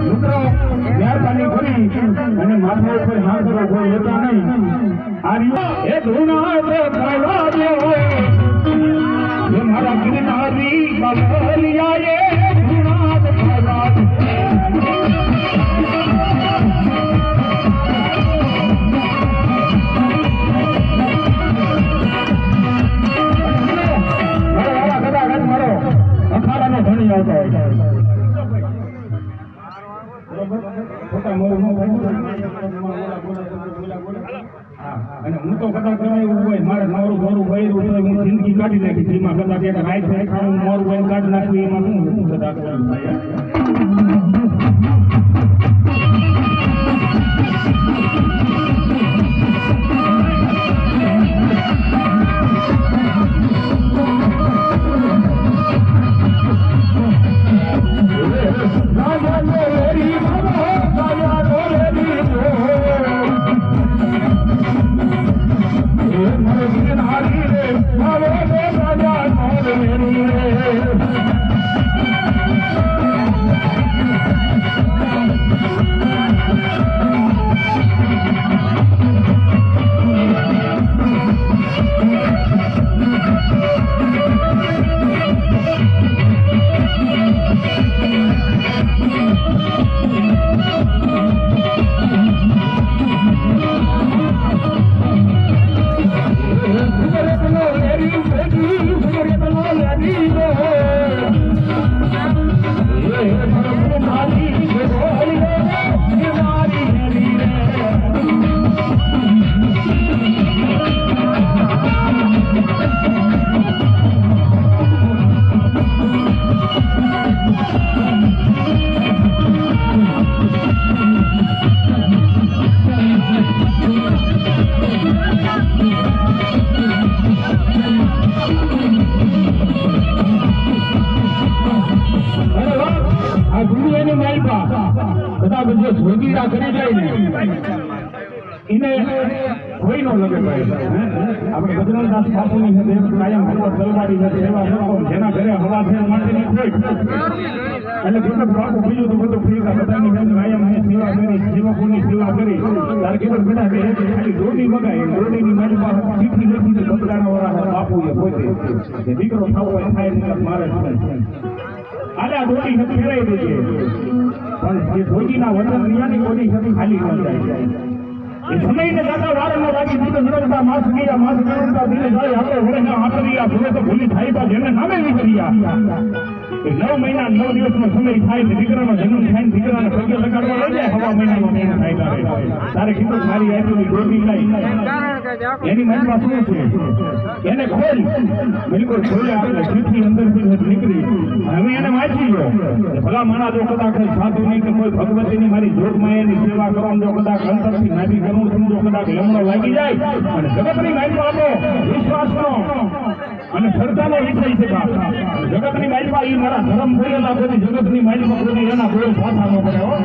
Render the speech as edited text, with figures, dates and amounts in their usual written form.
મિત્રો મહેરબાની કરી અને માથા ઉપર હાથ કરો કોઈ લેતા નહીં આર્યો એ ધૂણા રે કાલા દે ये मारा किनारी बलिया ये धूणा रे काला मारो अखाड़ा नो धनी આવતો હોય ખોટા મોર નો અને હું તો કદાચ કરાય એવું હોય મારે નવરું મોરું વૈરું હોય હું જિંદગી કાઢી નાખી જેમાં કદાચ એક રાઈટ ખાવાનું મોરું હોય કાઢી નાખવું એમાં શું કદાચ દીકરો થવો થાય મારે આડા ડોલી ફેરાઈ દેજે પણ જે ભોજીના વચન ની કોની ખાલી ન જાય એ સમયને દાદા વારનો લાગી દીધો નરમતા માસ ગયા માસ નરમતા દિલે જાય આપણે વળેના આતરિયા ભૂલે તો ભૂલી થાય બા જેને નામે વિકર્યા એ 9 મહિના 9 દિવસનો સમય થાય ને દીકરાનો જન્મ થાય ને દીકરાને પગે લગાડવા લઈ જાય હવા મહિનાનો મહિનો થાય તારે કીધું મારી આટલી ગોળની લાઈ એની મનમાં શું છે એને ખોલ બિલકુલ ખોલે આપણે જીતની અંદરથી નીકળી હવે એને વાંચી લો ભલા માણા જો કદાચ સાધુ નહીં કે કોઈ ભગવતીની મારી જોગમાં એની સેવા કરવાનું જો કદાચ અંતરથી નાભી કરવું જો કદાચ લમણો લાગી જાય અને જગતની માઇલમાં આપો વિશ્વાસનો અને શ્રદ્ધાનો વિષય છે જગતની માઇલમાં એ મારા ધર્મ બોલેલા બધી જગતની માઇલમાં બધી એના બોલ ભાષા ન પડે હો